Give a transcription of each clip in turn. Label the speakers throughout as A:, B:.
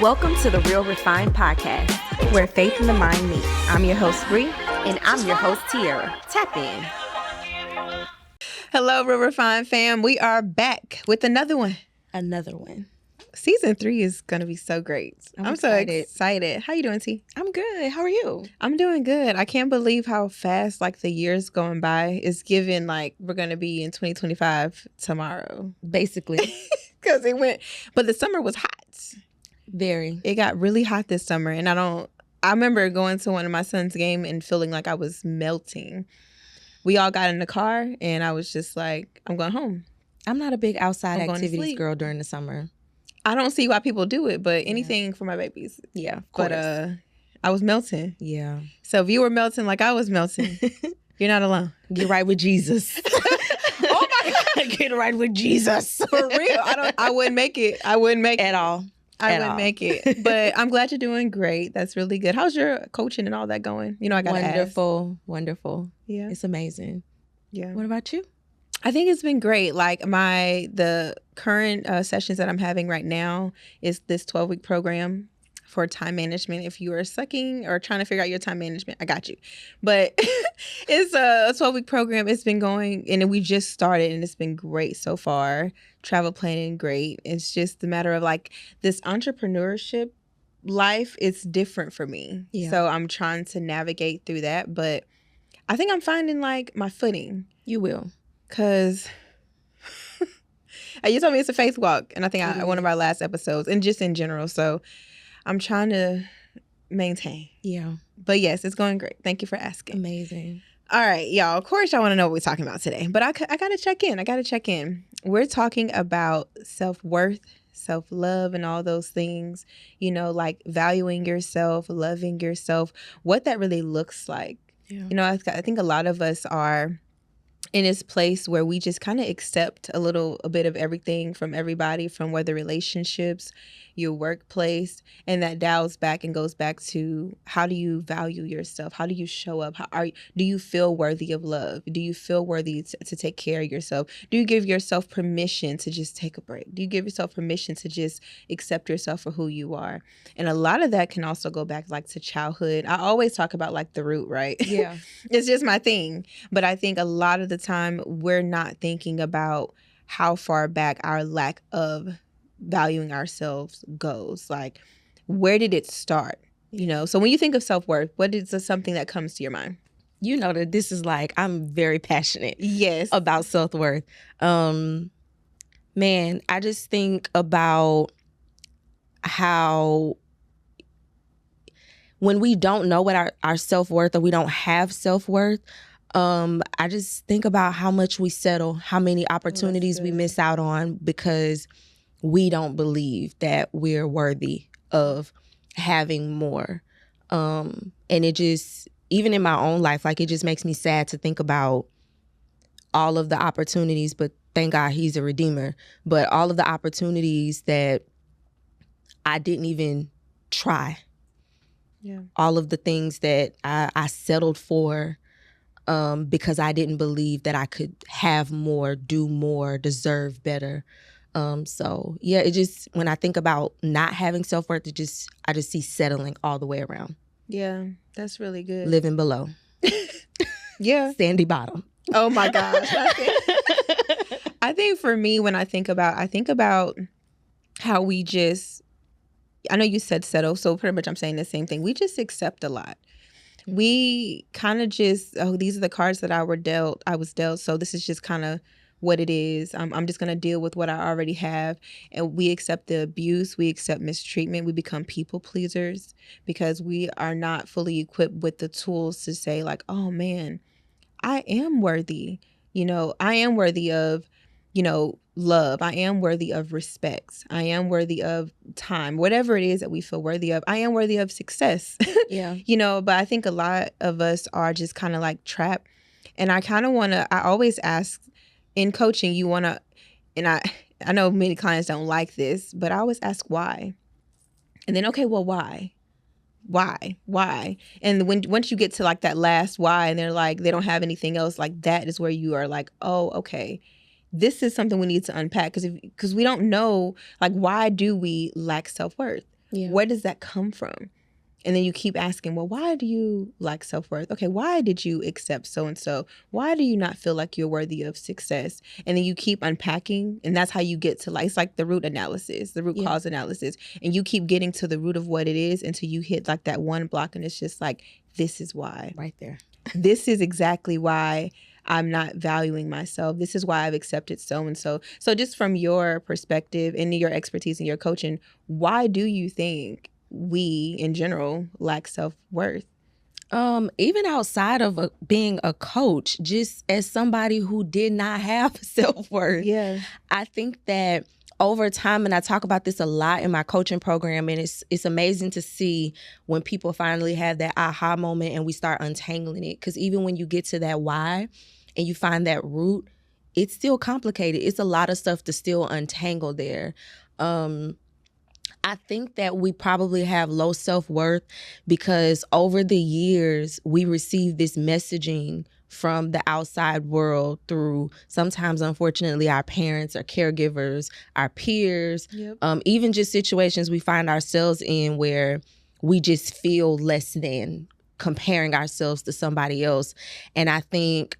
A: Welcome to the Real Refined Podcast, where faith and the mind meet. I'm your host, Bri. And I'm your host, Tierra. Tap in.
B: Hello, Real Refined fam. We are back with another one. Season 3 is going to be so great. I'm so excited. How you doing, T?
A: I'm good. How are you?
B: I'm doing good. I can't believe how fast like the year's going by. It's given like we're going to be in 2025 tomorrow.
A: Basically.
B: Because it went, but the summer was hot.
A: Very.
B: It got really hot this summer. And I remember going to one of my son's game and feeling like I was melting. We all got in the car and I was just like, I'm going home.
A: I'm not a big outside activities girl during the summer.
B: I don't see why people do it, but anything for my babies.
A: Yeah, of course.
B: But I was melting.
A: Yeah.
B: So if you were melting like I was melting, you're not alone.
A: Get right with Jesus.
B: Oh my God.
A: Get right with Jesus.
B: For real. I wouldn't make it. I wouldn't make
A: At all.
B: I wouldn't make it. But I'm glad you're doing great. That's really good. How's your coaching and all that going? You know, I got to ask.
A: Wonderful.
B: Yeah.
A: It's amazing.
B: Yeah.
A: What about you?
B: I think it's been great. Like the current sessions that I'm having right now is this 12-week program for time management. If you are sucking or trying to figure out your time management, I got you. But it's a 12-week program. It's been going, and we just started, and it's been great so far. Travel planning, great. It's just a matter of like this entrepreneurship life. It's different for me.
A: Yeah.
B: So I'm trying to navigate through that. But I think I'm finding like my footing.
A: You will.
B: Because you told me it's a faith walk. And I think one of our last episodes, and just in general. So I'm trying to maintain.
A: Yeah.
B: But yes, it's going great. Thank you for asking.
A: Amazing.
B: All right, y'all. Of course, y'all want to know what we're talking about today. But I got to check in. We're talking about self-worth, self-love, and all those things. You know, like valuing yourself, loving yourself, what that really looks like.
A: Yeah.
B: You know, I think a lot of us are in this place where we just kind of accept a bit of everything from everybody, from whether relationships, your workplace, and that dials back and goes back to how do you value yourself? How do you show up? Do you feel worthy of love? Do you feel worthy to take care of yourself? Do you give yourself permission to just take a break? Do you give yourself permission to just accept yourself for who you are? And a lot of that can also go back like to childhood. I always talk about like the root, right?
A: Yeah.
B: It's just my thing. But I think a lot of the time we're not thinking about how far back our lack of valuing ourselves goes. Like, where did it start? You know, so when you think of self-worth, what is something that comes to your mind?
A: You know that this is like, I'm very passionate
B: about
A: self-worth. Man, I just think about how when we don't know what our self-worth, or we don't have self-worth, I just think about how much we settle, how many opportunities we miss out on because we don't believe that we're worthy of having more. And it just, even in my own life, like it just makes me sad to think about all of the opportunities, but thank God he's a redeemer, but all of the opportunities that I didn't even try.
B: Yeah.
A: All of the things that I settled for because I didn't believe that I could have more, do more, deserve better. So yeah, it just, when I think about not having self-worth, I just see settling all the way around.
B: Yeah, that's really good.
A: Living below.
B: Yeah.
A: Sandy bottom.
B: Oh my gosh. I think for me, when I think about how we just, I know you said settle, so pretty much I'm saying the same thing. We just accept a lot. We kind of just, these are the cards that I was dealt, so this is just kind of what it is. I'm just going to deal with what I already have. And we accept the abuse. We accept mistreatment. We become people pleasers because we are not fully equipped with the tools to say like, oh man, I am worthy. You know, I am worthy of, you know, love. I am worthy of respect. I am worthy of time, whatever it is that we feel worthy of. I am worthy of success.
A: Yeah.
B: You know, but I think a lot of us are just kind of like trapped. And I kind of want to, I always ask, in coaching, you want to, and I know many clients don't like this, but I always ask why. And then, okay, well, why? And once you get to like that last why, and they're like, they don't have anything else, like that is where you are like, oh, okay, this is something we need to unpack because we don't know, like, why do we lack self-worth?
A: Yeah.
B: Where does that come from? And then you keep asking, well, why do you lack self-worth? Okay, why did you accept so-and-so? Why do you not feel like you're worthy of success? And then you keep unpacking, and that's how you get to, like, it's like the root analysis, the root cause analysis. And you keep getting to the root of what it is until you hit like that one block, and it's just like, this is why.
A: Right there.
B: This is exactly why I'm not valuing myself. This is why I've accepted so-and-so. So just from your perspective and your expertise and your coaching, why do you think we in general lack self-worth?
A: Even outside of being a coach, just as somebody who did not have self-worth, I think that over time, and I talk about this a lot in my coaching program, and it's amazing to see when people finally have that aha moment and we start untangling it. Because even when you get to that why and you find that root, it's still complicated. It's a lot of stuff to still untangle there. I think that we probably have low self-worth because over the years, we receive this messaging from the outside world through sometimes, unfortunately, our parents, our caregivers, our peers, even just situations we find ourselves in where we just feel less than, comparing ourselves to somebody else. And I think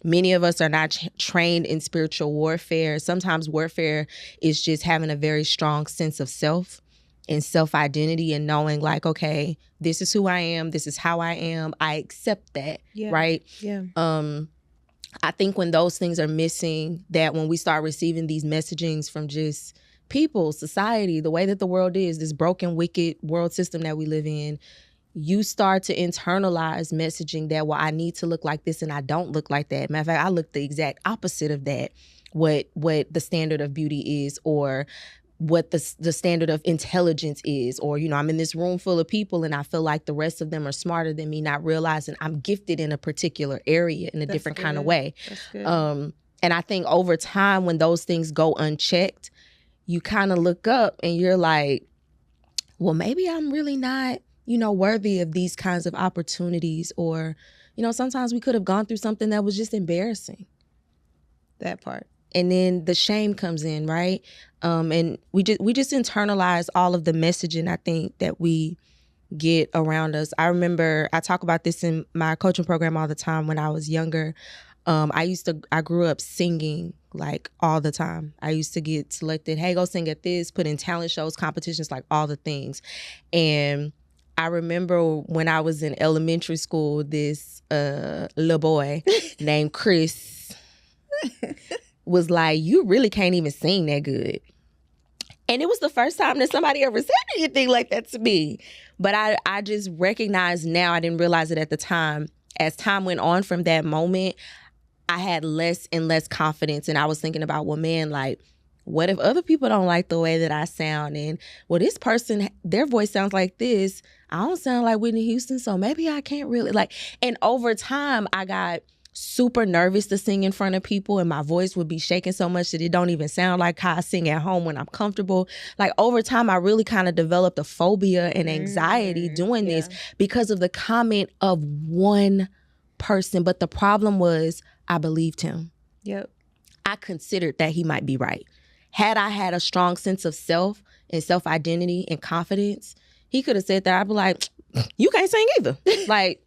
A: many of us are not trained in spiritual warfare. Sometimes warfare is just having a very strong sense of self and self-identity and knowing like, okay, this is who I am. This is how I am. I accept that, right?
B: Yeah.
A: I think when those things are missing, that when we start receiving these messagings from just people, society, the way that the world is, this broken, wicked world system that we live in, you start to internalize messaging that, well, I need to look like this and I don't look like that. Matter of fact, I look the exact opposite of that, what the standard of beauty is, or what the standard of intelligence is, or, you know, I'm in this room full of people and I feel like the rest of them are smarter than me, not realizing I'm gifted in a particular area in a different kind of way.
B: That's good.
A: And I think over time, when those things go unchecked, you kind of look up and you're like, well, maybe I'm really not, you know, worthy of these kinds of opportunities. Or, you know, sometimes we could have gone through something that was just embarrassing.
B: That part.
A: And then the shame comes in, right? And we just internalize all of the messaging, I think, that we get around us. I remember, I talk about this in my coaching program all the time when I was younger. I grew up singing like all the time. I used to get selected, hey, go sing at this, put in talent shows, competitions, like all the things. And I remember when I was in elementary school, this little boy named Chris was like, you really can't even sing that good. And it was the first time that somebody ever said anything like that to me. But I just recognized now, I didn't realize it at the time. As time went on from that moment, I had less and less confidence. And I was thinking about, well, man, like, what if other people don't like the way that I sound? And, well, this person, their voice sounds like this. I don't sound like Whitney Houston, so maybe I can't really, like. And over time, I got super nervous to sing in front of people, and my voice would be shaking so much that it don't even sound like how I sing at home when I'm comfortable. Like, over time, I really kind of developed a phobia and anxiety doing this because of the comment of one person. But the problem was, I believed him. I considered that he might be right. Had I had a strong sense of self and self-identity and confidence, he could have said that. I'd be like, you can't sing either. Like,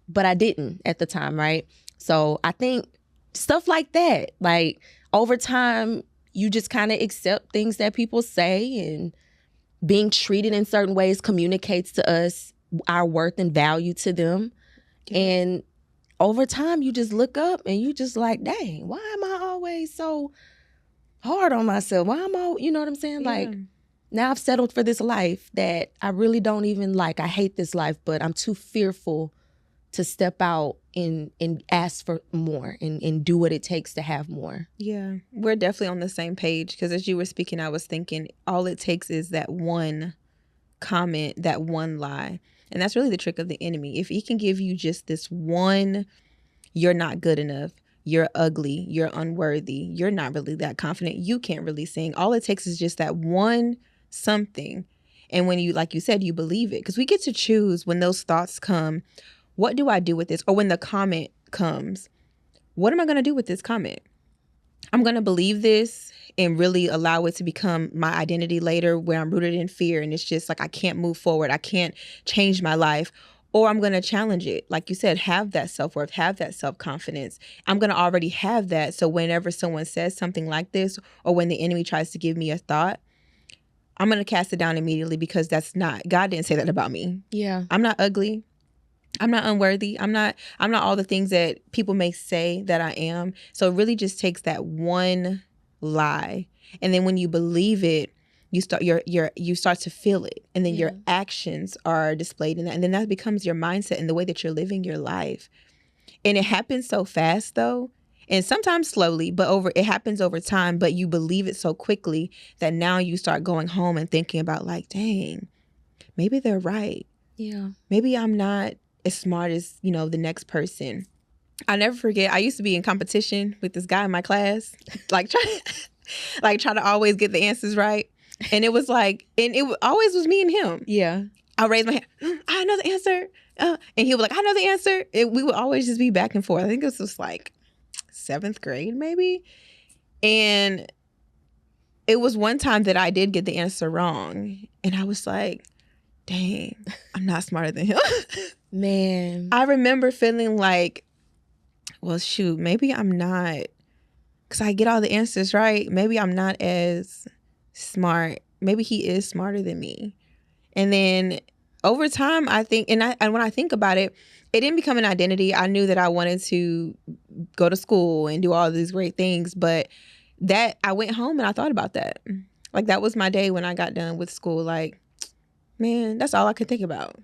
A: but I didn't at the time, right? So I think stuff like that, like, over time, you just kind of accept things that people say, and being treated in certain ways communicates to us our worth and value to them. And over time, you just look up and you just like, dang, why am I always so hard on myself? Why am I, you know what I'm saying? Like, now I've settled for this life that I really don't even like. I hate this life, but I'm too fearful to step out and ask for more and do what it takes to have more.
B: Yeah, we're definitely on the same page, because as you were speaking, I was thinking all it takes is that one comment, that one lie. And that's really the trick of the enemy. If he can give you just this one, you're not good enough, you're ugly, you're unworthy, you're not really that confident, you can't really sing. All it takes is just that one something. And when you, like you said, you believe it, because we get to choose when those thoughts come. What do I do with this? Or when the comment comes, what am I going to do with this comment? I'm going to believe this and really allow it to become my identity later, where I'm rooted in fear and it's just like I can't move forward, I can't change my life. Or I'm going to challenge it. Like you said, have that self-worth, have that self-confidence. I'm going to already have that. So whenever someone says something like this, or when the enemy tries to give me a thought, I'm going to cast it down immediately, because that's not, God didn't say that about me.
A: Yeah.
B: I'm not ugly. I'm not unworthy. I'm not all the things that people may say that I am. So it really just takes that one lie. And then when you believe it, you start to feel it. And then your actions are displayed in that. And then that becomes your mindset and the way that you're living your life. And it happens so fast though. And sometimes slowly, but it happens over time, but you believe it so quickly that now you start going home and thinking about like, dang, maybe they're right.
A: Yeah.
B: Maybe I'm not as smart as, the next person. I never forget, I used to be in competition with this guy in my class, like try to always get the answers right. And it was like, and it always was me and him.
A: Yeah.
B: I raised my hand, I know the answer. And he would be like, I know the answer. We would always just be back and forth. I think it was just like 7th grade maybe. And it was one time that I did get the answer wrong. And I was like, dang, I'm not smarter than him.
A: Man.
B: I remember feeling like, well, shoot, maybe I'm not, because I get all the answers right. Maybe I'm not as smart. Maybe he is smarter than me. And then over time, I think, and when I think about it, it didn't become an identity. I knew that I wanted to go to school and do all these great things, but that I went home and I thought about that. Like that was my day when I got done with school. Like, man, that's all I could think about.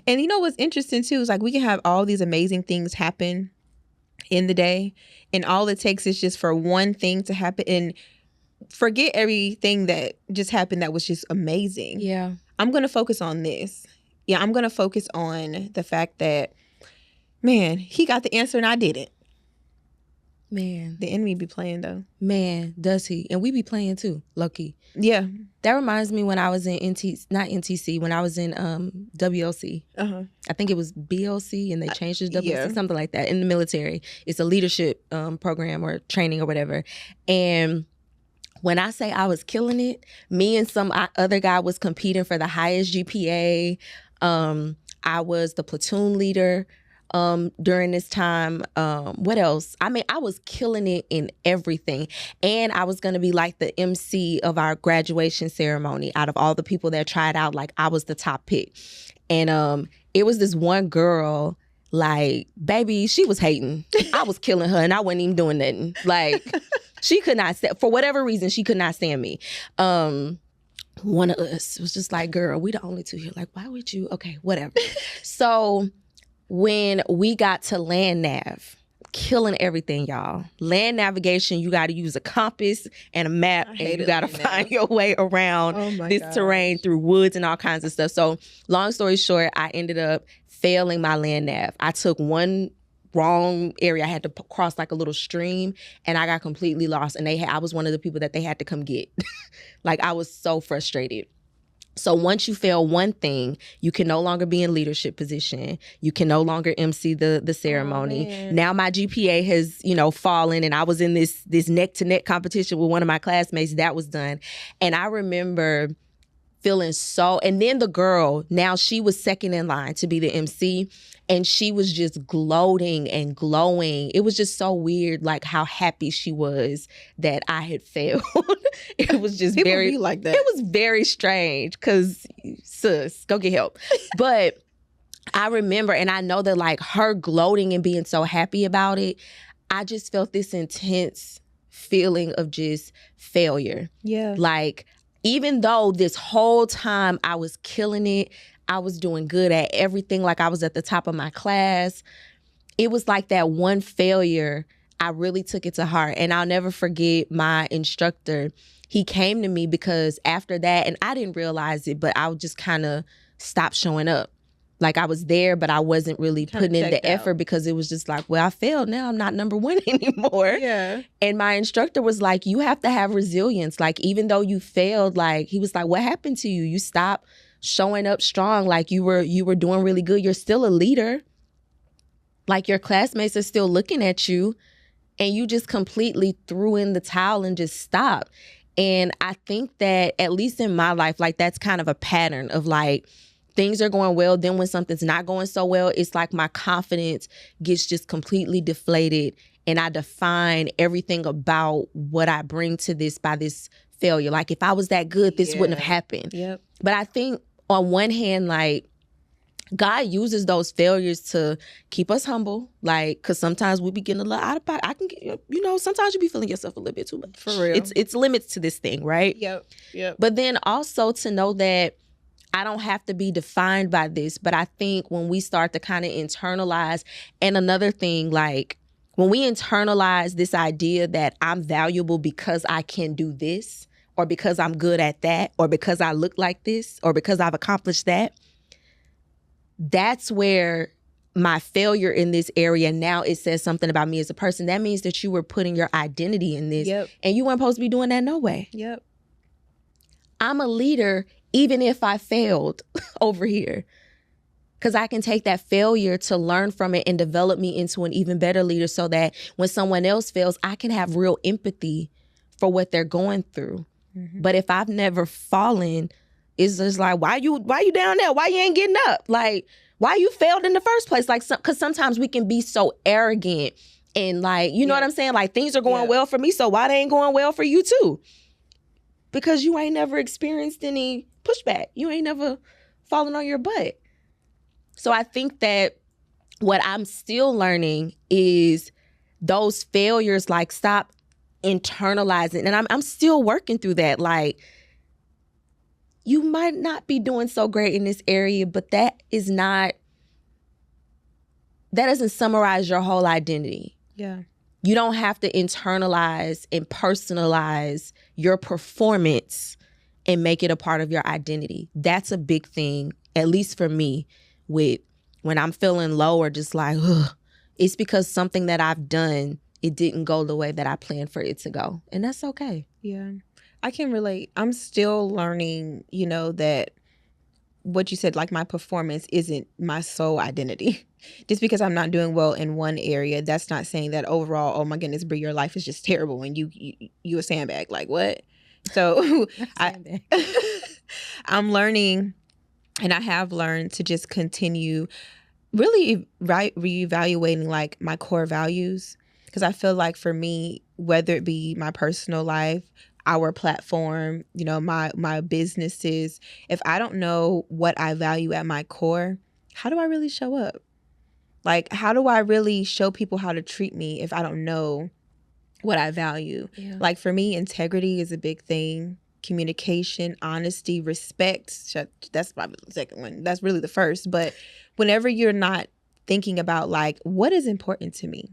B: And you know what's interesting too is like we can have all these amazing things happen in the day, and all it takes is just for one thing to happen and forget everything that just happened that was just amazing.
A: Yeah.
B: I'm going to focus on this. Yeah, I'm going to focus on the fact that, man, he got the answer and I didn't.
A: Man.
B: The enemy be playing though.
A: Man, does he. And we be playing too, low-key.
B: Yeah.
A: That reminds me when I was in not NTC, when I was in WLC.
B: Uh-huh.
A: I think it was BLC and they changed it to WLC,
B: yeah.
A: something like that, in the military. It's a leadership program or training or whatever. And when I say I was killing it, me and some other guy was competing for the highest GPA. I was the platoon leader during this time. What else? I mean, I was killing it in everything. And I was going to be like the MC of our graduation ceremony. Out of all the people that tried out, like I was the top pick. And it was this one girl, like, baby, she was hating. I was killing her and I wasn't even doing nothing. Like, she could not stand, for whatever reason, she could not stand me. One of us was just like, girl, we the only two here. Like, why would you? Okay, whatever. So when we got to land nav, killing everything, y'all. Land navigation, you got to use a compass and a map, and you got to find your way around this terrain through woods and all kinds of stuff. So long story short, I ended up failing my land nav. I took one wrong area. I had to cross like a little stream and I got completely lost. And I was one of the people that they had to come get. Like I was so frustrated. So once you fail one thing, you can no longer be in leadership position. You can no longer MC the ceremony. Now my GPA has, fallen, and I was in this neck to neck competition with one of my classmates. That was done. And I remember feeling so, and then the girl, now she was second in line to be the MC, and she was just gloating and glowing. It was just so weird, like how happy she was that I had failed. It was just
B: People
A: very
B: be like that.
A: It was very strange because, sis, go get help. But I remember, and I know that like her gloating and being so happy about it, I just felt this intense feeling of just failure.
B: Yeah.
A: Like, even though this whole time I was killing it, I was doing good at everything, like I was at the top of my class, it was like that one failure, I really took it to heart. And I'll never forget my instructor. He came to me because after that, and I didn't realize it, but I would just kind of stop showing up. Like I was there, but I wasn't really putting in the effort because it was just like, well, I failed. Now I'm not number one anymore.
B: Yeah.
A: And my instructor was like, you have to have resilience. Like, even though you failed, like, he was like, what happened to you? You stopped showing up strong. Like you were doing really good. You're still a leader. Like your classmates are still looking at you. and you just completely threw in the towel and just stopped. And I think that, at least in my life, like, that's kind of a pattern of, like, things are going well. Then when something's not going so well, it's like my confidence gets just completely deflated. And I define everything about what I bring to this by this failure. Like, if I was that good, this wouldn't have happened.
B: Yep.
A: But I think on one hand, like, God uses those failures to keep us humble, like, because sometimes we be getting a little out of pocket. I can get, sometimes you be feeling yourself a little bit too much.
B: For real.
A: It's limits to this thing, right?
B: Yep.
A: But then also to know that I don't have to be defined by this. But I think when we start to kind of internalize, and another thing, like, when we internalize this idea that I'm valuable because I can do this, or because I'm good at that, or because I look like this, or because I've accomplished that, that's where my failure in this area, now it says something about me as a person. That means that you were putting your identity in this.
B: Yep.
A: And you weren't supposed to be doing that no way.
B: Yep.
A: I'm a leader even if I failed over here. Because I can take that failure to learn from it and develop me into an even better leader, so that when someone else fails, I can have real empathy for what they're going through. Mm-hmm. But if I've never fallen, it's just like, why you down there? Why you ain't getting up? Like, why you failed in the first place? Like, because sometimes we can be so arrogant and, like, you know what I'm saying? Like, things are going well for me, so why they ain't going well for you too? Because you ain't never experienced any pushback. You ain't never fallen on your butt. So I think that what I'm still learning is those failures, like, stop internalizing. And I'm still working through that. Like, you might not be doing so great in this area, but that doesn't summarize your whole identity.
B: Yeah.
A: You don't have to internalize and personalize your performance and make it a part of your identity. That's a big thing, at least for me, with when I'm feeling low or just like, ugh, it's because something that I've done, it didn't go the way that I planned for it to go. And that's okay.
B: Yeah. I can relate. I'm still learning, that what you said, like, my performance isn't my sole identity. Just because I'm not doing well in one area, that's not saying that overall, oh my goodness, Bri, your life is just terrible and you a sandbag. Like, what? So I'm learning, and I have learned to just continue really reevaluating, like, my core values. Because I feel like for me, whether it be my personal life, our platform, my businesses, if I don't know what I value at my core, how do I really show up? Like, how do I really show people how to treat me if I don't know what I value? Yeah. Like, for me, integrity is a big thing. Communication, honesty, respect. That's probably the second one. That's really the first. But whenever you're not thinking about, like, what is important to me?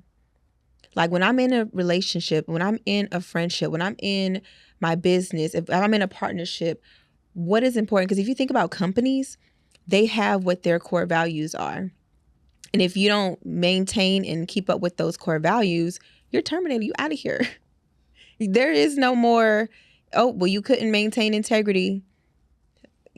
B: Like, when I'm in a relationship, when I'm in a friendship, when I'm in my business, if I'm in a partnership, what is important? Because if you think about companies, they have what their core values are. And if you don't maintain and keep up with those core values, you're terminated. You out of here. There is no more, oh, well, you couldn't maintain integrity,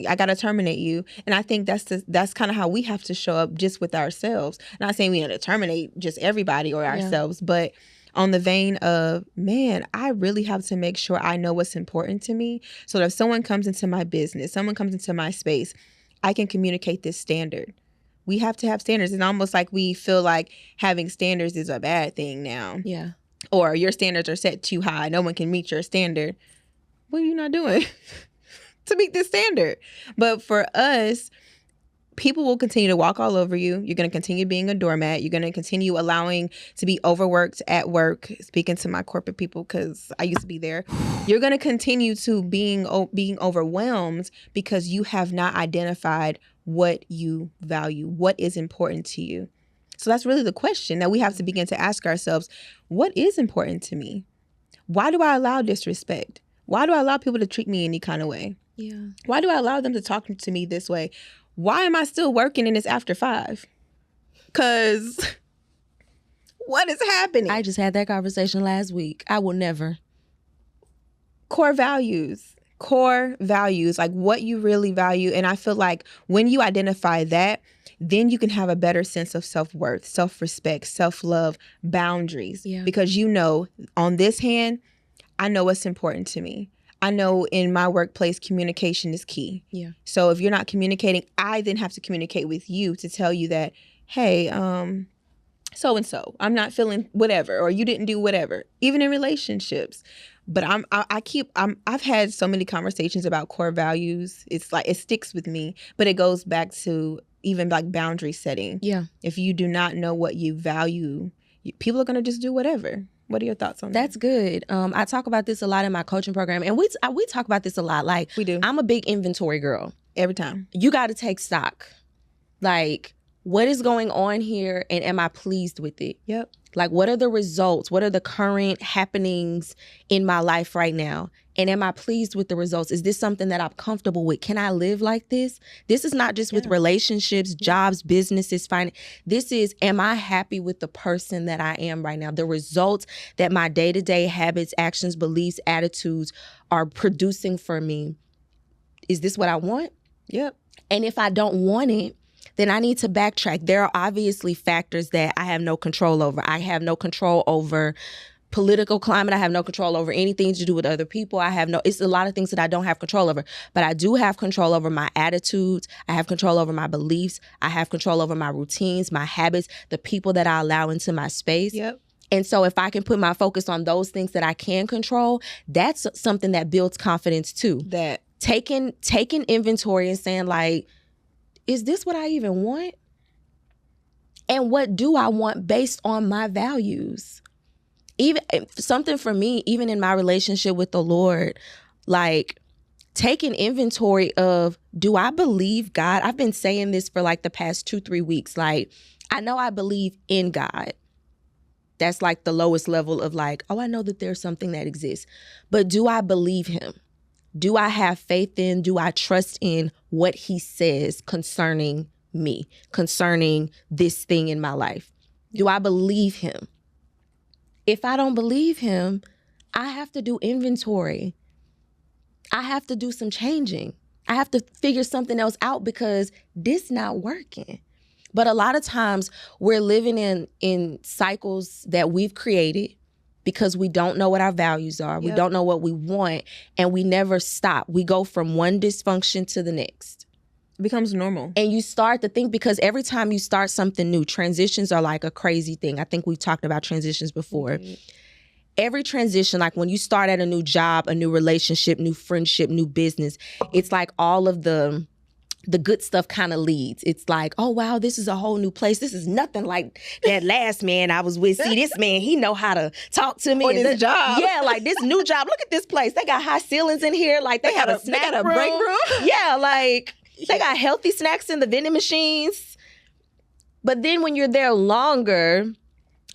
B: I got to terminate you. And I think that's kind of how we have to show up just with ourselves. Not saying we have to terminate just everybody or ourselves, but on the vein of, man, I really have to make sure I know what's important to me, so that if someone comes into my business, someone comes into my space, I can communicate this standard. We have to have standards. It's almost like we feel like having standards is a bad thing now.
A: Yeah.
B: Or your standards are set too high. No one can meet your standard. What are you not doing to meet this standard? But for us, people will continue to walk all over you. You're going to continue being a doormat. You're going to continue allowing to be overworked at work. Speaking to my corporate people, because I used to be there. You're going to continue to being overwhelmed because you have not identified what you value, what is important to you. So that's really the question that we have to begin to ask ourselves. What is important to me? Why do I allow disrespect? Why do I allow people to treat me any kind of way?
A: Yeah.
B: Why do I allow them to talk to me this way? Why am I still working and it's after 5? Because what is happening?
A: I just had that conversation last week. I will never.
B: Core values. core values, like what you really value. And I feel like when you identify that, then you can have a better sense of self-worth, self-respect, self-love, boundaries.
A: Yeah.
B: Because you know, on this hand, I know what's important to me. I know in my workplace, communication is key.
A: Yeah.
B: So if you're not communicating, I then have to communicate with you to tell you that, hey, so-and-so, I'm not feeling whatever, or you didn't do whatever, even in relationships. But I've had so many conversations about core values. It's like, it sticks with me, but it goes back to even like boundary setting.
A: Yeah.
B: If you do not know what you value, people are going to just do whatever. What are your thoughts on that?
A: That's good. I talk about this a lot in my coaching program, and we talk about this a lot. Like,
B: we do.
A: I'm a big inventory girl.
B: Every time.
A: You got to take stock. Like, what is going on here, and am I pleased with it?
B: Yep.
A: Like, what are the results? What are the current happenings in my life right now? And am I pleased with the results? Is this something that I'm comfortable with? Can I live like this? This is not just with relationships, jobs, businesses, finance. This is, am I happy with the person that I am right now? The results that my day-to-day habits, actions, beliefs, attitudes are producing for me. Is this what I want?
B: Yep.
A: And if I don't want it, then I need to backtrack. There are obviously factors that I have no control over. I have no control over political climate. I have no control over anything to do with other people. It's a lot of things that I don't have control over. But I do have control over my attitudes. I have control over my beliefs. I have control over my routines, my habits, the people that I allow into my space.
B: Yep.
A: And so if I can put my focus on those things that I can control, that's something that builds confidence too.
B: That
A: taking inventory and saying, like, is this what I even want? And what do I want based on my values? Even something for me, even in my relationship with the Lord, like taking inventory of, do I believe God? I've been saying this for like the past 2-3 weeks. Like, I know I believe in God. That's like the lowest level of like, oh, I know that there's something that exists. But do I believe him? Do I have faith in, do I trust in what he says concerning me, concerning this thing in my life? Do I believe him? If I don't believe him, I have to do inventory. I have to do some changing. I have to figure something else out because this not working. But a lot of times we're living in cycles that we've created because we don't know what our values are. We don't know what we want, and we never stop. We go from one dysfunction to the next.
B: It becomes normal.
A: And you start to think, because every time you start something new, transitions are like a crazy thing. I think we've talked about transitions before. Mm-hmm. Every transition, like when you start at a new job, a new relationship, new friendship, new business, it's like all of the good stuff kind of leads. It's like, oh, wow, this is a whole new place. This is nothing like that last man I was with. See, this man, he know how to talk to me.
B: On his job.
A: Yeah, like this new job. Look at this place. They got high ceilings in here. Like they have a snack
B: they got a
A: room.
B: break room.
A: Yeah, like they got healthy snacks in the vending machines. But then when you're there longer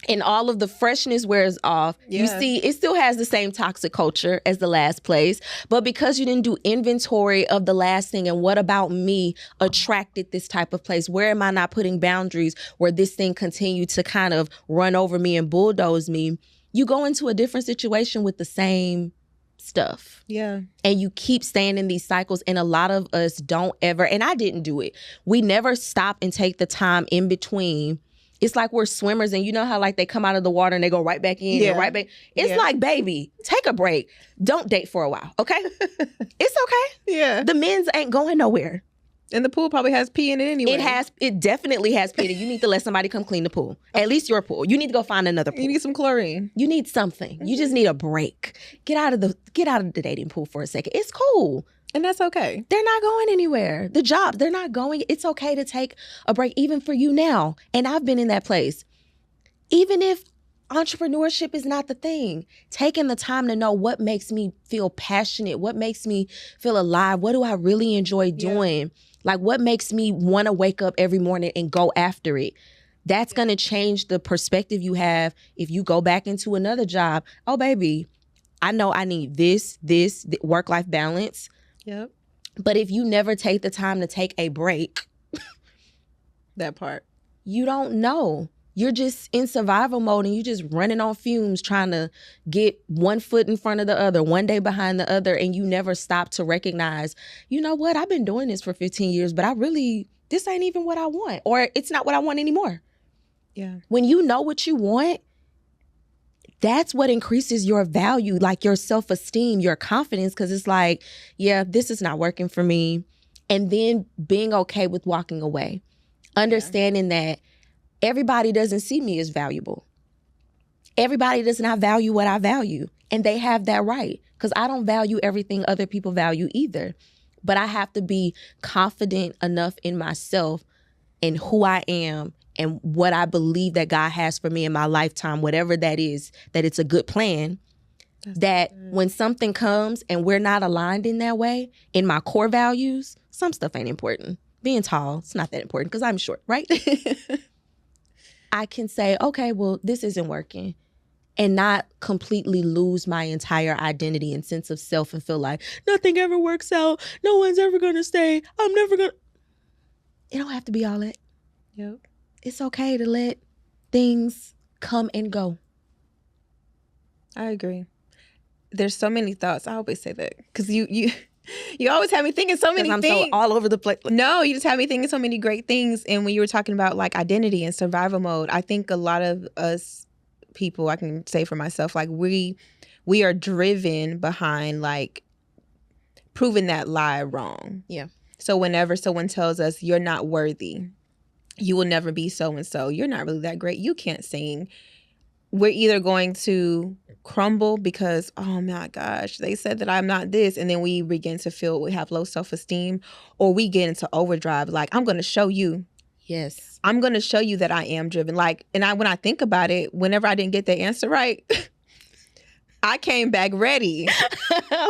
A: and all of the freshness wears off, you see it still has the same toxic culture as the last place. But because you didn't do inventory of the last thing and what about me attracted this type of place? Where am I not putting boundaries where this thing continued to kind of run over me and bulldoze me? You go into a different situation with the same stuff.
B: Yeah.
A: And you keep staying in these cycles, and a lot of us don't ever, and I didn't do it. We never stop and take the time in between. It's like we're swimmers, and you know how like they come out of the water and they go right back in and right back. It's like, baby, take a break. Don't date for a while, okay? It's okay.
B: Yeah.
A: The men's ain't going nowhere.
B: And the pool probably has pee in it anyway.
A: It definitely has pee in it. You need to let somebody come clean the pool. At least your pool. You need to go find another pool.
B: You need some chlorine.
A: You need something. You just need a break. Get out of the dating pool for a second. It's cool.
B: And that's okay.
A: They're not going anywhere. The job, they're not going. It's okay to take a break, even for you now. And I've been in that place. Even if entrepreneurship is not the thing, taking the time to know what makes me feel passionate, what makes me feel alive, what do I really enjoy doing? Like what makes me want to wake up every morning and go after it? That's going to change the perspective you have if you go back into another job. Oh, baby, I know I need this work-life balance.
B: Yep.
A: But if you never take the time to take a break,
B: that part,
A: you don't know. you're just in survival mode and you're just running on fumes trying to get one foot in front of the other, one day behind the other, and you never stop to recognize, you know what, I've been doing this for 15 years, but this ain't even what I want, or it's not what I want anymore.
B: Yeah.
A: When you know what you want, that's what increases your value, like your self-esteem, your confidence, because it's like, yeah, this is not working for me. And then being okay with walking away, understanding that everybody doesn't see me as valuable. Everybody does not value what I value, and they have that right, because I don't value everything other people value either. But I have to be confident enough in myself and who I am and what I believe that God has for me in my lifetime, whatever that is, that it's a good plan. That's that good. When something comes and we're not aligned in that way, in my core values, some stuff ain't important. Being tall, it's not that important because I'm short, right? I can say, okay, well, this isn't working, and not completely lose my entire identity and sense of self and feel like nothing ever works out. No one's ever going to stay. I'm never going to. It don't have to be all that.
B: Yep.
A: It's okay to let things come and go.
B: I agree. There's so many thoughts. I always say that because you always have me thinking so many things.
A: I'm so all over the place.
B: No, you just have me thinking so many great things. And when you were talking about like identity and survival mode, I think a lot of us people, I can say for myself, like we are driven behind like proving that lie wrong.
A: Yeah.
B: So whenever someone tells us you're not worthy, you will never be so-and-so, you're not really that great, you can't sing, we're either going to crumble because, oh my gosh, they said that I'm not this, and then we begin to feel we have low self-esteem, or we get into overdrive, like, I'm going to show you.
A: Yes.
B: I'm going to show you that I am driven. Like, and when I think about it, whenever I didn't get the answer right, I came back ready.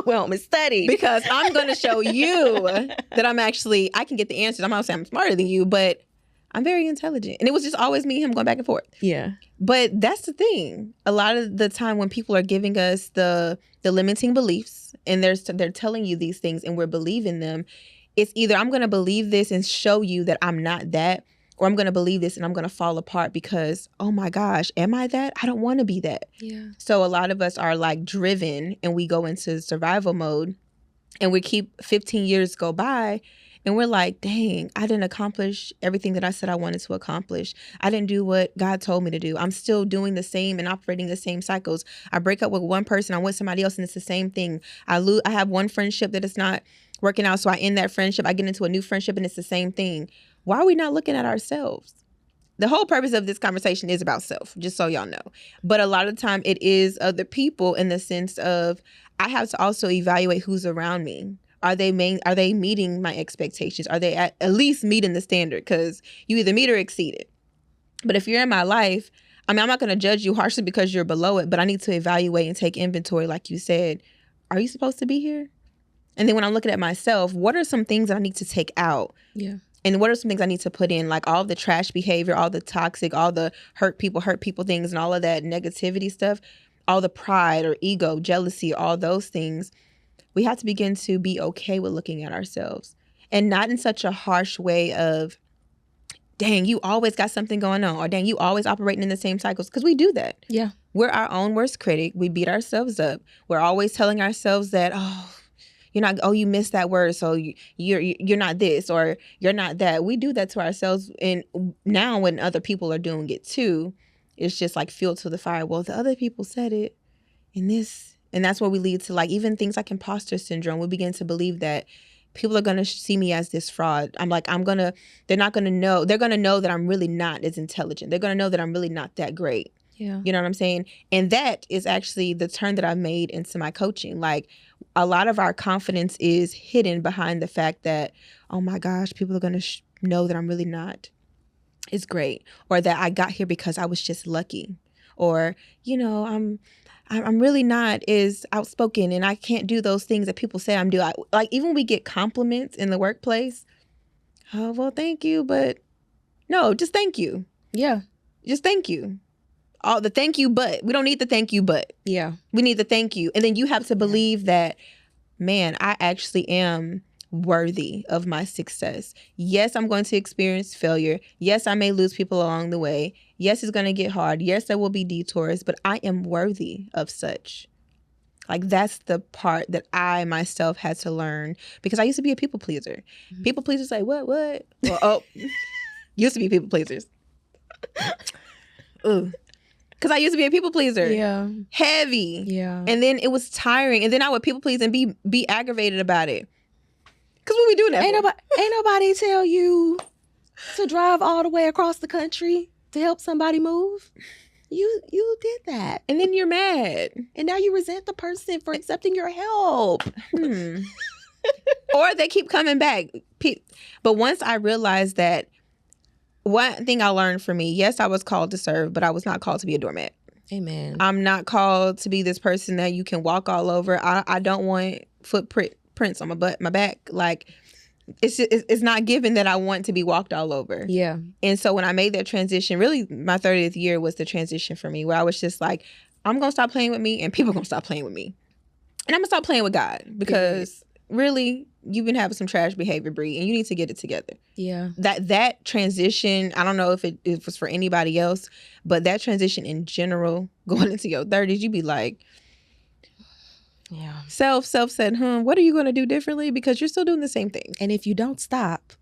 A: Well, Miss Study.
B: Because I'm going to show you that I can get the answers. I'm not saying I'm smarter than you, but I'm very intelligent. And it was just always me and him going back and forth.
A: Yeah.
B: But that's the thing. A lot of the time when people are giving us the limiting beliefs and they're telling you these things and we're believing them, it's either I'm going to believe this and show you that I'm not that, or I'm going to believe this and I'm going to fall apart because, oh my gosh, am I that? I don't want to be that.
A: Yeah.
B: So a lot of us are like driven and we go into survival mode and we keep 15 years go by and we're like, dang, I didn't accomplish everything that I said I wanted to accomplish. I didn't do what God told me to do. I'm still doing the same and operating the same cycles. I break up with one person, I'm with somebody else, and it's the same thing. I have one friendship that is not working out, so I end that friendship. I get into a new friendship, and it's the same thing. Why are we not looking at ourselves? The whole purpose of this conversation is about self, just so y'all know. But a lot of the time, it is other people in the sense of I have to also evaluate who's around me. Are they meeting my expectations? Are they at least meeting the standard? Because you either meet or exceed it. But if you're in my life, I mean, I'm not going to judge you harshly because you're below it, but I need to evaluate and take inventory, like you said. Are you supposed to be here? And then when I'm looking at myself, what are some things that I need to take out?
A: Yeah.
B: And what are some things I need to put in? Like all the trash behavior, all the toxic, all the hurt people things, and all of that negativity stuff, all the pride or ego, jealousy, all those things. We have to begin to be okay with looking at ourselves, and not in such a harsh way of, dang, you always got something going on, or dang, you always operating in the same cycles, because we do that.
A: Yeah.
B: We're our own worst critic. We beat ourselves up. We're always telling ourselves that, you missed that word, so you're not this, or you're not that. We do that to ourselves, and now when other people are doing it too, it's just like fuel to the fire. Well, the other people said it in this. And that's where we lead to, like, even things like imposter syndrome. We begin to believe that people are going to see me as this fraud. I'm like, they're not going to know. They're going to know that I'm really not as intelligent. They're going to know that I'm really not that great.
A: Yeah.
B: You know what I'm saying? And that is actually the turn that I've made into my coaching. Like, a lot of our confidence is hidden behind the fact that, oh my gosh, people are going to know that I'm really not as great, or that I got here because I was just lucky, or, I'm really not as outspoken and I can't do those things that people say I'm doing. Like, even when we get compliments in the workplace, oh, well, thank you, but no, just thank you.
A: Yeah.
B: Just thank you. All the thank you, but we don't need the thank you, but.
A: Yeah.
B: We need the thank you. And then you have to believe that, man, I actually am worthy of my success. Yes, I'm going to experience failure. Yes, I may lose people along the way. Yes, it's going to get hard. Yes, there will be detours, but I am worthy of such. Like, that's the part that I myself had to learn, because I used to be a people pleaser. Mm-hmm. People pleasers say, what? Well, used to be people pleasers. Ooh. Because I used to be a people pleaser.
A: Yeah.
B: Heavy.
A: Yeah.
B: And then it was tiring. And then I would people please and be aggravated about it. Because what we doing that
A: ain't nobody tell you to drive all the way across the country to help somebody move. You did that.
B: And then you're mad.
A: And now you resent the person for accepting your help.
B: Or they keep coming back. But once I realized that, one thing I learned for me, yes, I was called to serve, but I was not called to be a doormat.
A: Amen.
B: I'm not called to be this person that you can walk all over. I don't want footprints on my butt, my back. Like, it's not given that I want to be walked all over.
A: Yeah.
B: And so when I made that transition, really my 30th year was the transition for me, where I was just like, I'm going to stop playing with me and people are going to stop playing with me. And I'm going to stop playing with God, because really, you've been having some trash behavior, Bri, and you need to get it together.
A: Yeah.
B: That transition, I don't know if it was for anybody else, but that transition in general, going into your 30s, you be like,
A: yeah.
B: Self said, what are you going to do differently? Because you're still doing the same thing.
A: And if you don't stop,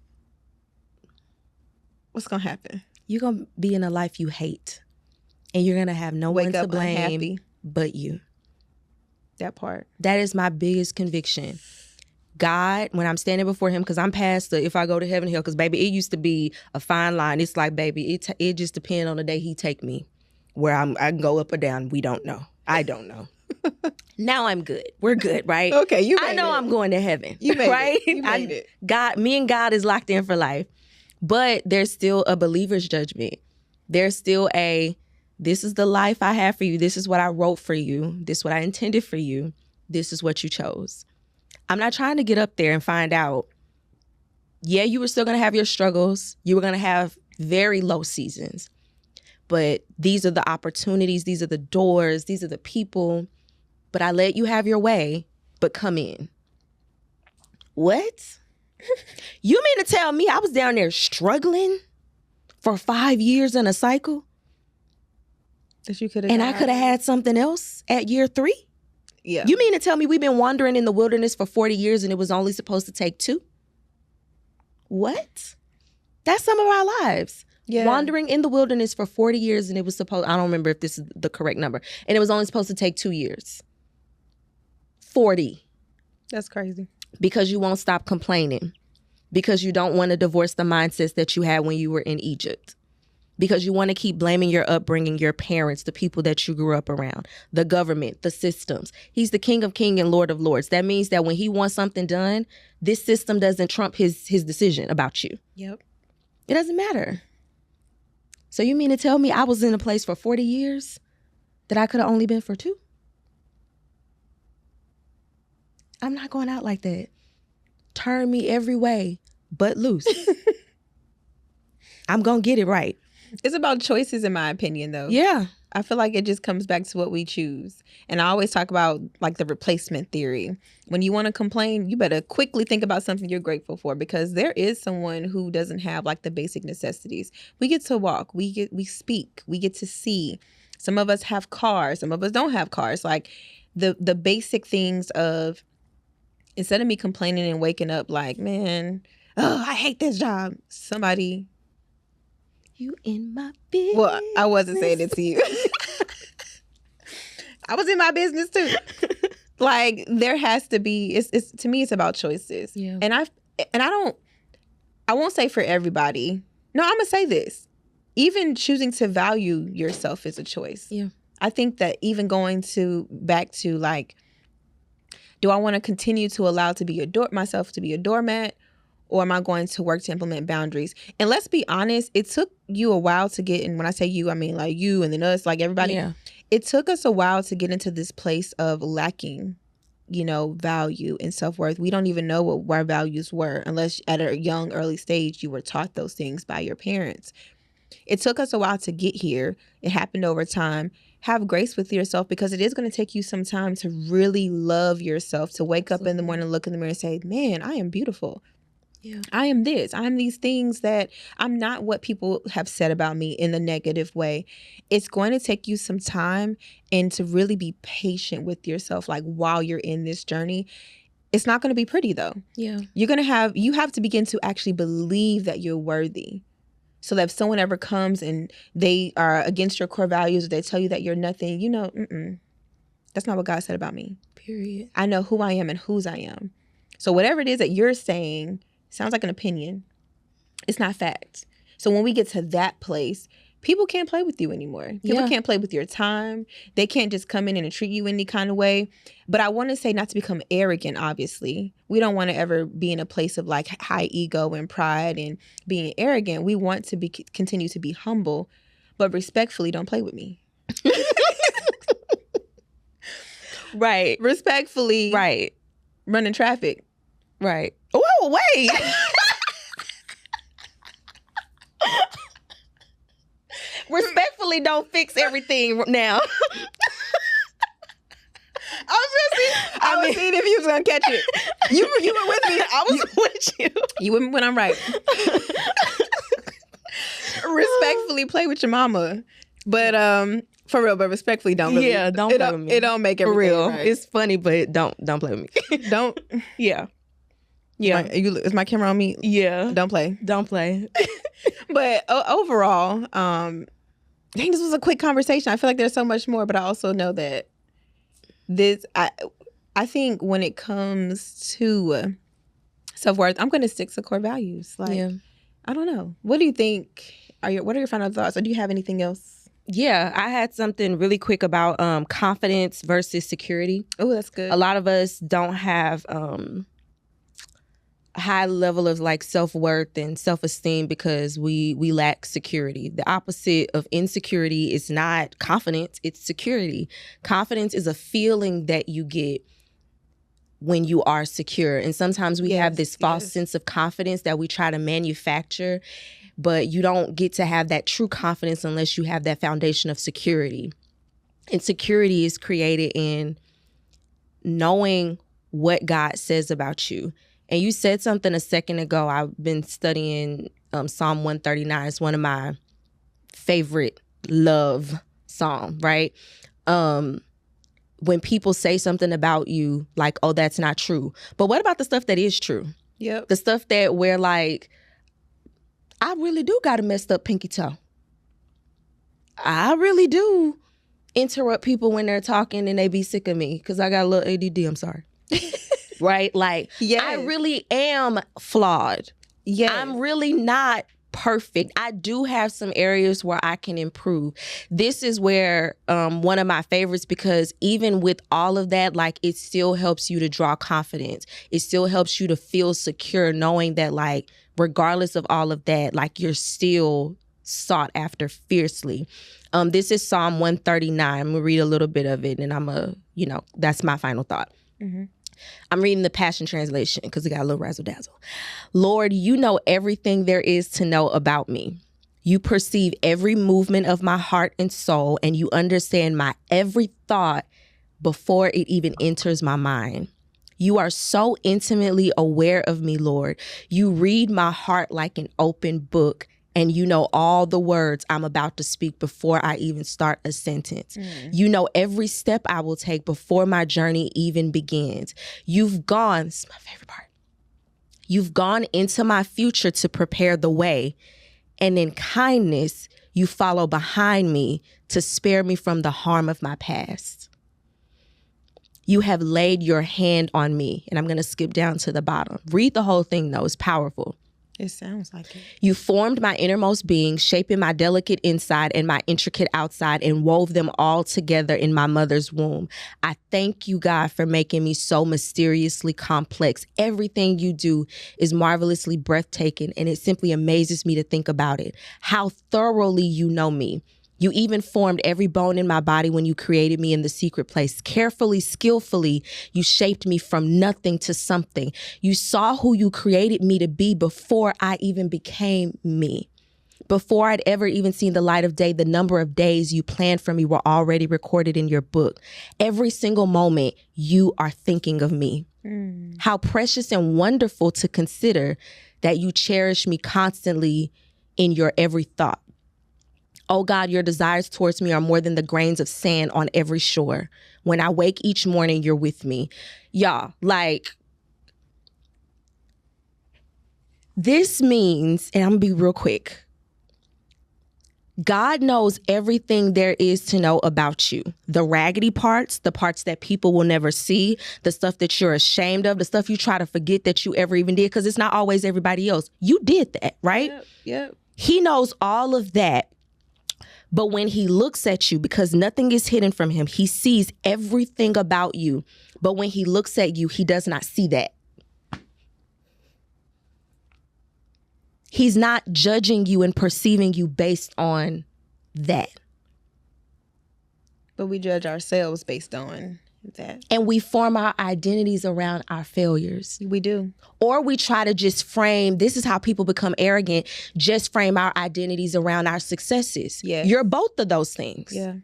B: what's going to happen?
A: You're going to be in a life you hate. And you're going to have no one to blame unhappy. But you.
B: That part.
A: That is my biggest conviction. God, when I'm standing before him, because I'm past the if I go to heaven, hell, because baby, it used to be a fine line. It's like, baby, it just depends on the day he take me, where I can go up or down. We don't know. I don't know. Now I'm good. We're good, right?
B: Okay, you made
A: I know
B: it.
A: I'm going to heaven.
B: You made
A: right?
B: it. You made it.
A: God, me and God is locked in for life. But there's still a believer's judgment. There's still this is the life I have for you. This is what I wrote for you. This is what I intended for you. This is what you chose. I'm not trying to get up there and find out, yeah, you were still going to have your struggles. You were going to have very low seasons. But these are the opportunities. These are the doors. These are the people. But I let you have your way, but come in. What? You mean to tell me I was down there struggling for 5 years in a cycle?
B: That you could have.
A: And I could have had something else at year 3?
B: Yeah.
A: You mean to tell me we've been wandering in the wilderness for 40 years and it was only supposed to take 2? What? That's some of our lives. Yeah. Wandering in the wilderness for 40 years and it was supposed, I don't remember if this is the correct number, and it was only supposed to take 2 years. 40.
B: That's crazy.
A: Because you won't stop complaining. Because you don't want to divorce the mindsets that you had when you were in Egypt. Because you want to keep blaming your upbringing, your parents, the people that you grew up around, the government, the systems. He's the King of Kings and Lord of Lords. That means that when he wants something done, this system doesn't trump his decision about you.
B: Yep.
A: It doesn't matter. So you mean to tell me I was in a place for 40 years that I could have only been for 2? I'm not going out like that. Turn me every way but loose. I'm going to get it right.
B: It's about choices, in my opinion, though.
A: Yeah.
B: I feel like it just comes back to what we choose. And I always talk about like the replacement theory. When you want to complain, you better quickly think about something you're grateful for, because there is someone who doesn't have like the basic necessities. We get to walk, we speak, we get to see. Some of us have cars, some of us don't have cars. Like the basic things of, instead of me complaining and waking up like, man, I hate this job. Somebody...
A: You in my business.
B: Well, I wasn't saying it to you. I was in my business too. Like, there has to be, it's to me, it's about choices.
A: Yeah.
B: And I won't say for everybody. No, I'm gonna say this. Even choosing to value yourself is a choice.
A: Yeah.
B: I think that even going back to like, do I want to continue to allow myself to be a doormat? Or am I going to work to implement boundaries? And let's be honest, it took you a while to get, and when I say you, I mean like you and then us, like everybody.
A: Yeah.
B: It took us a while to get into this place of lacking, value and self-worth. We don't even know what our values were unless at a young, early stage you were taught those things by your parents. It took us a while to get here. It happened over time. Have grace with yourself, because it is going to take you some time to really love yourself, to wake up in the morning, look in the mirror and say, man, I am beautiful. Yeah. I am this. I'm these things that I'm not what people have said about me in the negative way. It's going to take you some time, and to really be patient with yourself, like while you're in this journey. It's not going to be pretty though. Yeah. You have to begin to actually believe that you're worthy. So that if someone ever comes and they are against your core values, or they tell you that you're nothing, that's not what God said about me. Period. I know who I am and whose I am. So whatever it is that you're saying sounds like an opinion. It's not fact. So when we get to that place, people can't play with you anymore. People can't play with your time. They can't just come in and treat you any kind of way. But I want to say, not to become arrogant, obviously. We don't want to ever be in a place of like high ego and pride and being arrogant. We want to continue to be humble, but respectfully, don't play with me.
A: Right.
B: Respectfully.
A: Right.
B: Running traffic.
A: Right. Whoa, wait. Respectfully, don't fix everything now.
B: I was seeing if you was gonna catch it. You were with me.
A: I was with you.
B: You with me when I'm right. Respectfully play with your mama, but for real. But respectfully, don't. Really,
A: don't play with me.
B: It don't make it
A: for real.
B: Right.
A: It's funny, but don't play with me.
B: Don't.
A: Yeah.
B: Is my camera on me?
A: Yeah.
B: Don't play.
A: Don't play.
B: But overall, dang, this was a quick conversation. I feel like there's so much more, but I also know that I think when it comes to self-worth, I'm going to stick to core values. Like, I don't know. What do you think? What are your final thoughts? Or do you have anything else?
A: Yeah, I had something really quick about confidence versus security.
B: Oh, that's good.
A: A lot of us don't have high level of like self-worth and self-esteem because we lack security. The opposite of insecurity is not confidence, it's security. Confidence is a feeling that you get when you are secure. And sometimes we have this false sense of confidence that we try to manufacture, but you don't get to have that true confidence unless you have that foundation of security. And security is created in knowing what God says about you. And you said something a second ago. I've been studying Psalm 139. It's one of my favorite love psalm, right? When people say something about you, like, oh, that's not true. But what about the stuff that is true?
B: Yep.
A: The stuff that we're like, I really do got a messed up pinky toe. I really do interrupt people when they're talking and they be sick of me because I got a little ADD. I'm sorry. Right? Like, I really am flawed. Yeah, I'm really not perfect. I do have some areas where I can improve. This is where one of my favorites, because even with all of that, like, it still helps you to draw confidence. It still helps you to feel secure knowing that, like, regardless of all of that, like, you're still sought after fiercely. This is Psalm 139. I'm going to read a little bit of it, and that's my final thought. Mm-hmm. I'm reading the Passion Translation because it got a little razzle-dazzle. Lord, you know everything there is to know about me. You perceive every movement of my heart and soul, and you understand my every thought before it even enters my mind. You are so intimately aware of me, Lord. You read my heart like an open book, and you know all the words I'm about to speak before I even start a sentence. You know every step I will take before my journey even begins. You've gone, this is my favorite part. You've gone into my future to prepare the way, and in kindness, you follow behind me to spare me from the harm of my past. You have laid your hand on me, and I'm going to skip down to the bottom. Read the whole thing, though. It's powerful.
B: It sounds like it.
A: You formed my innermost being, shaping my delicate inside and my intricate outside, and wove them all together in my mother's womb. I thank you, God, for making me so mysteriously complex. Everything you do is marvelously breathtaking, and it simply amazes me to think about it. How thoroughly you know me. You even formed every bone in my body when you created me in the secret place. Carefully, skillfully, you shaped me from nothing to something. You saw who you created me to be before I even became me. Before I'd ever even seen the light of day, the number of days you planned for me were already recorded in your book. Every single moment you are thinking of me. How precious and wonderful to consider that you cherish me constantly in your every thought. Oh God, your desires towards me are more than the grains of sand on every shore. When I wake each morning, you're with me. Y'all, like, this means, and I'm gonna be real quick, God knows everything there is to know about you. The raggedy parts, the parts that people will never see, the stuff that you're ashamed of, the stuff you try to forget that you ever even did, because it's not always everybody else. You did that, right?
B: Yep.
A: He knows all of that. But when he looks at you, because nothing is hidden from him, he sees everything about you. But when he looks at you, he does not see that. He's not judging you and perceiving you based on that.
B: But we judge ourselves based on that.
A: And we form our identities around our failures.
B: We do.
A: Or we try to just frame, this is how people become arrogant, just frame our identities around our successes.
B: Yeah.
A: You're both of those things.
B: Yeah.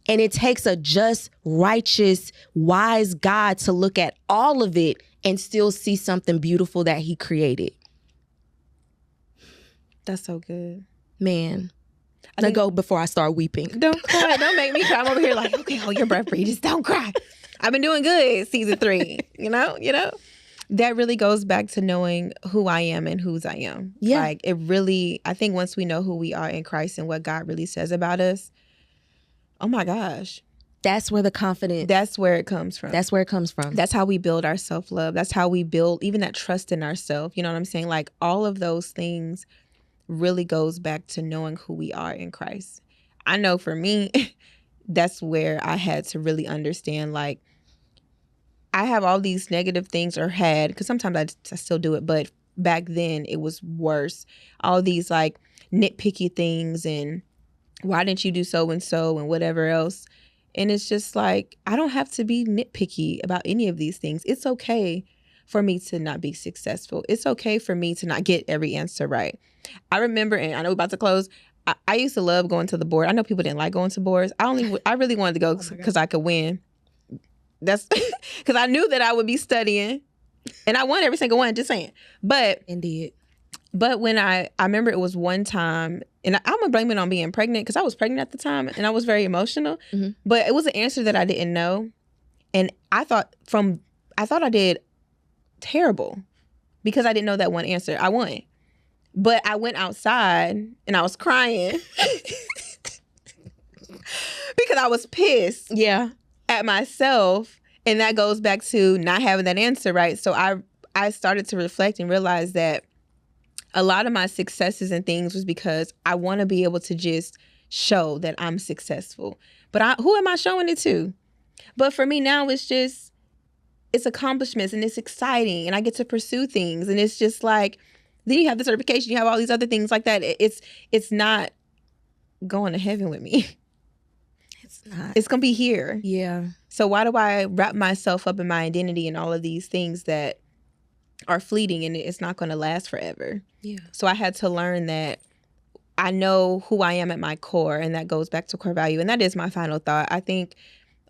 A: And it takes a just, righteous, wise God to look at all of it and still see something beautiful that he created.
B: That's so good.
A: Man. Let go before I start weeping.
B: Don't cry. Don't make me cry. I'm over here like, okay, hold your breath, Bri. Just don't cry. I've been doing good season 3. You know? That really goes back to knowing who I am and whose I am.
A: Yeah.
B: Like, it really, I think once we know who we are in Christ and what God really says about us, oh my gosh.
A: That's where the confidence.
B: That's where it comes from.
A: That's where it comes from.
B: That's how we build our self-love. That's how we build even that trust in ourselves. You know what I'm saying? Like, all of those things really goes back to knowing who we are in Christ. I know for me, that's where I had to really understand, like, I have all these negative things, or had, because sometimes I still do it, but back then it was worse. All these like nitpicky things and why didn't you do so and whatever else. And it's just like, I don't have to be nitpicky about any of these things. It's okay for me to not be successful. It's okay for me to not get every answer right. I remember, and I know we're about to close, I used to love going to the board. I know people didn't like going to boards. I really wanted to go because I could win. That's because I knew that I would be studying, and I won every single one, just saying. But
A: Indeed.
B: But when I remember it was one time, and I'm going to blame it on being pregnant, because I was pregnant at the time and I was very emotional. Mm-hmm. But it was an answer that I didn't know. And I thought I did terrible because I didn't know that one answer. I won. But I went outside and I was crying because I was pissed at myself. And that goes back to not having that answer right. So I started to reflect and realize that a lot of my successes and things was because I want to be able to just show that I'm successful. But who am I showing it to? But for me now, it's accomplishments and it's exciting and I get to pursue things. And it's just like, then you have the certification, you have all these other things like that. It's not going to heaven with me.
A: It's not.
B: It's going to be here.
A: Yeah.
B: So why do I wrap myself up in my identity and all of these things that are fleeting and it's not going to last forever?
A: Yeah.
B: So I had to learn that I know who I am at my core, and that goes back to core value. And that is my final thought. I think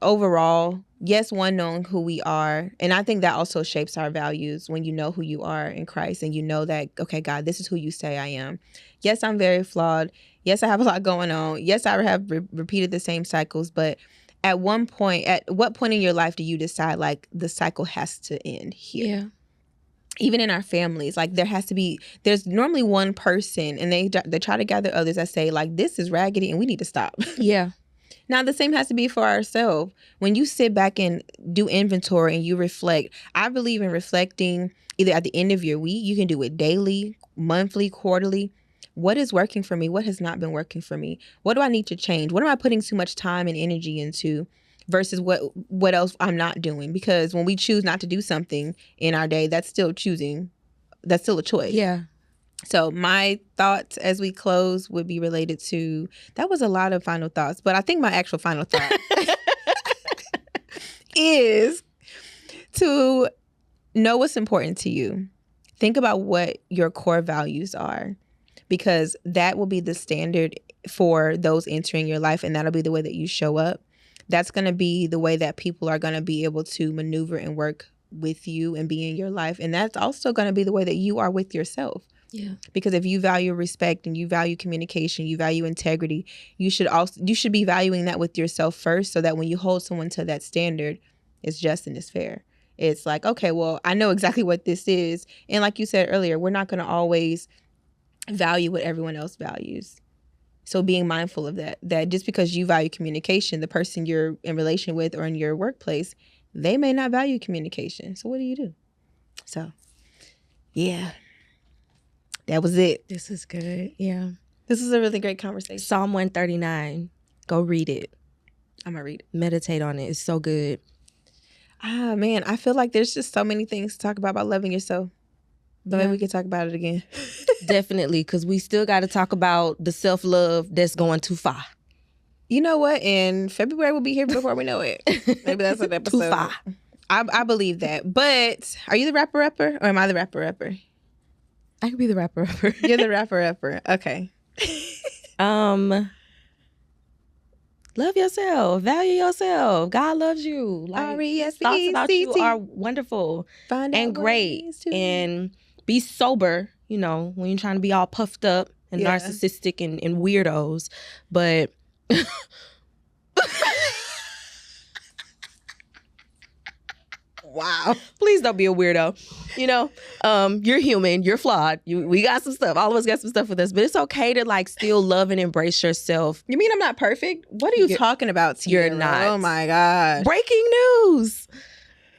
B: overall, yes, one, knowing who we are. And I think that also shapes our values when you know who you are in Christ and you know that, okay, God, this is who you say I am. Yes, I'm very flawed. Yes, I have a lot going on. Yes, I have repeated the same cycles. But at what point in your life do you decide, like, the cycle has to end here?
A: Yeah.
B: Even in our families, like, there's normally one person, and they try to gather others that say, like, this is raggedy and we need to stop.
A: Yeah.
B: Now, the same has to be for ourselves. When you sit back and do inventory and you reflect, I believe in reflecting either at the end of your week, you can do it daily, monthly, quarterly. What is working for me? What has not been working for me? What do I need to change? What am I putting too much time and energy into versus what else I'm not doing? Because when we choose not to do something in our day, that's still choosing. That's still a choice.
A: Yeah.
B: So my thoughts as we close would be related to, that was a lot of final thoughts, but I think my actual final thought is to know what's important to you. Think about what your core values are. because that will be the standard for those entering your life, and that'll be the way that you show up. That's going to be the way that people are going to be able to maneuver and work with you and be in your life. And that's also going to be the way that you are with yourself.
A: Yeah.
B: Because if you value respect and you value communication, you value integrity, you should be valuing that with yourself first, so that when you hold someone to that standard, it's just and it's fair. It's like, okay, well, I know exactly what this is. And like you said earlier, we're not going to always value what everyone else values. So being mindful of that just because you value communication, the person you're in relation with or in your workplace, they may not value communication. So what do you do? So, yeah. That was it.
A: This is good. Yeah.
B: This is a really great conversation.
A: Psalm 139. Go read it.
B: I'm going to read it.
A: Meditate on it. It's so good.
B: Ah, man, I feel like there's just so many things to talk about loving yourself. But maybe we can talk about it again.
A: Definitely, because we still got to talk about the self-love that's going too far.
B: You know what? In February, we'll be here before we know it. Maybe that's an episode.
A: Too far.
B: I believe that. But are you the rapper-upper or am I the rapper-upper?
A: I could be the rapper-upper.
B: You're the rapper-upper. Okay.
A: Love yourself. Value yourself. God loves you. Like, thoughts about you are wonderful and great. And be sober, you know, when you're trying to be all puffed up and narcissistic and weirdos. But
B: wow.
A: Please don't be a weirdo. You know, you're human. You're flawed. We got some stuff. All of us got some stuff with us. But it's okay to like still love and embrace yourself.
B: You mean I'm not perfect? What are you talking about, Tierra?
A: You're not.
B: Oh my God.
A: Breaking news.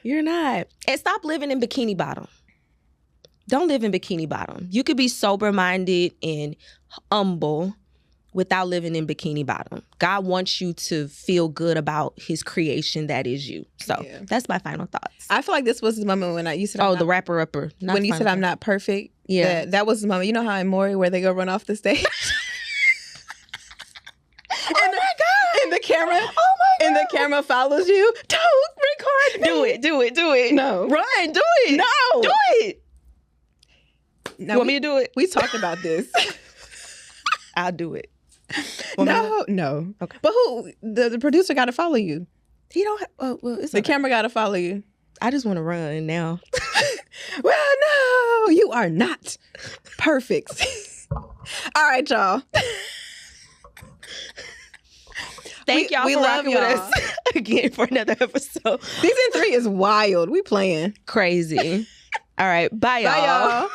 A: You're not. And stop living in bikini bottom. Don't live in bikini bottom. You could be sober-minded and humble without living in bikini bottom. God wants you to feel good about his creation that is you. So that's my final thoughts.
B: I feel like this was the moment when you said,
A: the rapper-upper.
B: When you said I'm not perfect.
A: Yeah.
B: That was the moment. You know how in Maury where they go run off the stage?
A: Oh my God.
B: And the camera.
A: Oh my God.
B: And the camera follows you. Don't record me.
A: Do it. No.
B: Run. Do it.
A: No.
B: Do it.
A: You want me to do it?
B: We talked about this.
A: I'll do it.
B: No. Okay. But the producer got to follow you.
A: He don't. It's
B: the camera got to follow you.
A: I just want to run now.
B: Well, no, you are not perfect. All right, y'all.
A: Thank y'all for rocking with us again for another episode.
B: Season 3 is wild. We playing
A: crazy. All right, bye y'all.
B: Bye y'all.